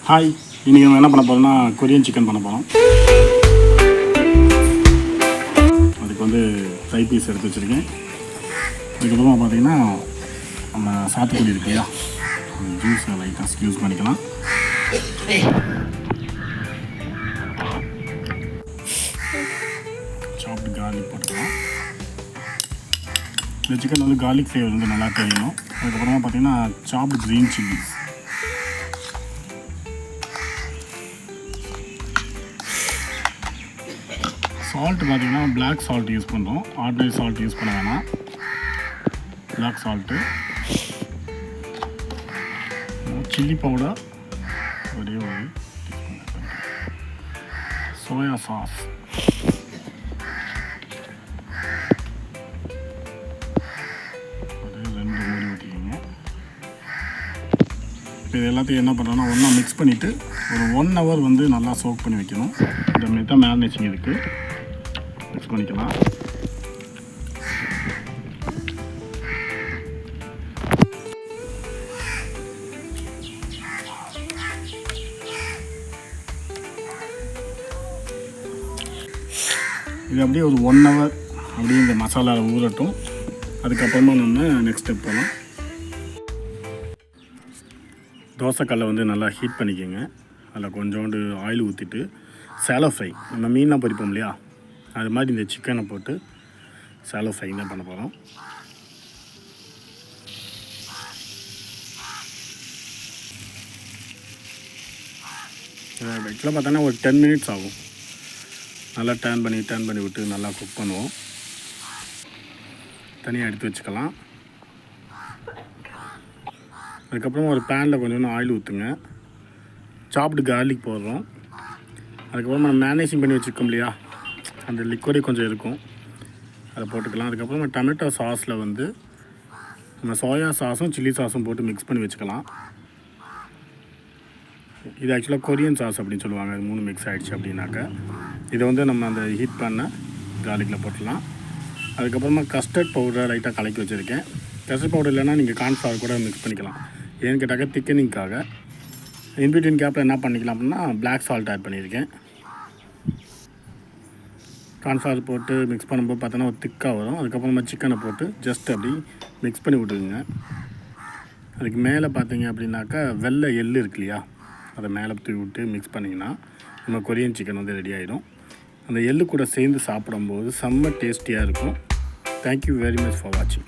Hi, இன்றைக்கி நம்ம என்ன பண்ண போகிறோம்னா கொரியன் சிக்கன் பண்ண போகிறோம். அதுக்கு வந்து ஃப்ரை பீஸ் எடுத்து வச்சுருக்கேன். அதுக்கப்புறமா பார்த்திங்கன்னா நம்ம சாத்துக்குடி இருக்கு இல்லையா, அந்த ஜூஸை லைட்டாக யூஸ் பண்ணிக்கலாம். சாப்டு கார்லிக் போட்டுக்கலாம். இந்த சிக்கன் வந்து கார்லிக் ஃப்ளேவர் வந்து நல்லா தெரியணும். அதுக்கப்புறமா பார்த்திங்கன்னா சாப்டு க்ரீன் சில்லி, சால்ட் பார்த்திங்கன்னா பிளாக் சால்ட் யூஸ் பண்ணுறோம். ஆர்டினரி சால்ட் யூஸ் பண்ண வேணாம், பிளாக் சால்ட்டு. சில்லி பவுடர் ஒரே ஒரு சோயா சாஸ், ஒரு 2 மூடி ஊற்றிக்கிங்க. இது எல்லாத்தையும் என்ன பண்ணுறோன்னா ஒன்றா மிக்ஸ் பண்ணிவிட்டு ஒரு 1 hour வந்து நல்லா சோக் பண்ணி வைக்கணும். இந்த மாதிரி தான் மேரினேஷன் இருக்குது. மிக்ஸ் பண்ணிக்கலாம். இது அப்படியே ஒரு 1 hour அப்படியே இந்த மசாலாவில் ஊறட்டும். அதுக்கப்புறமா நம்ம நெக்ஸ்ட் ஸ்டெப் போகலாம். தோசைக்கல்லை வந்து நல்லா ஹீட் பண்ணிக்கோங்க. அதில் கொஞ்சோண்டு ஆயில் ஊற்றிட்டு சாலோ ஃப்ரை, நம்ம மீன்லாம் பொரிப்போம் இல்லையா, அது மாதிரி இந்த சிக்கனை போட்டு சாலோ ஃப்ரை தான் பண்ண போகிறோம். ஆக்சுவலாக பார்த்தோன்னா ஒரு 10 minutes ஆகும். நல்லா டர்ன் பண்ணி விட்டு நல்லா குக் பண்ணுவோம். தனியாக எடுத்து வச்சுக்கலாம். அதுக்கப்புறமா ஒரு பேனில் கொஞ்சம் ஆயில் ஊற்றுங்க. சாப்டு கார்லிக் போடுறோம். அதுக்கப்புறமா நம்ம மேரினேஷன் பண்ணி வச்சுருக்கோம் இல்லையா, அந்த லிக்விடே கொஞ்சம் இருக்கும், அதை போட்டுக்கலாம். அதுக்கப்புறமா டொமேட்டோ சாஸில் வந்து நம்ம சோயா சாஸும் சில்லி சாஸும் போட்டு மிக்ஸ் பண்ணி வச்சுக்கலாம். இது ஆக்சுவலாக கொரியன் சாஸ் அப்படின்னு சொல்லுவாங்க. அது 3 மிக்ஸ் ஆகிடுச்சு அப்படின்னாக்கா இதை வந்து நம்ம அந்த ஹீட் பண்ண கார்லிக்கில் போட்டுடலாம். அதுக்கப்புறமா கஸ்டர்ட் பவுடர் லைட்டாக கலக்கி வச்சுருக்கேன். கஸ்டர்ட் பவுடர் இல்லைன்னா நீங்கள் கார்ன்ஃப்ளவர் கூட மிக்ஸ் பண்ணிக்கலாம். ஏன்னு கேட்டாக்க திக்கனிங்காக. இன்பிட்வீன் கேப்பில் என்ன பண்ணிக்கலாம் அப்படின்னா பிளாக் சால்ட் ஆட் பண்ணியிருக்கேன். கார்ன்ஃப்ளவர் போட்டு மிக்ஸ் பண்ணும்போது பார்த்தோன்னா ஒரு திக்காக வரும். அதுக்கப்புறமா சிக்கனை போட்டு ஜஸ்ட் அப்படி மிக்ஸ் பண்ணி விட்டுருங்க. அதுக்கு மேலே பார்த்தீங்க அப்படின்னாக்கா வெள்ளை எள் இருக்கு இல்லையா, அதை மேலே தூவி விட்டு மிக்ஸ் பண்ணிங்கன்னா நம்ம கொரியன் சிக்கன் வந்து ரெடி ஆகிடும். அந்த எள்ளு கூட சேர்ந்து சாப்பிடும்போது செம்ம டேஸ்டியாக இருக்கும். தேங்க்யூ வெரி மச் ஃபார் வாட்சிங்.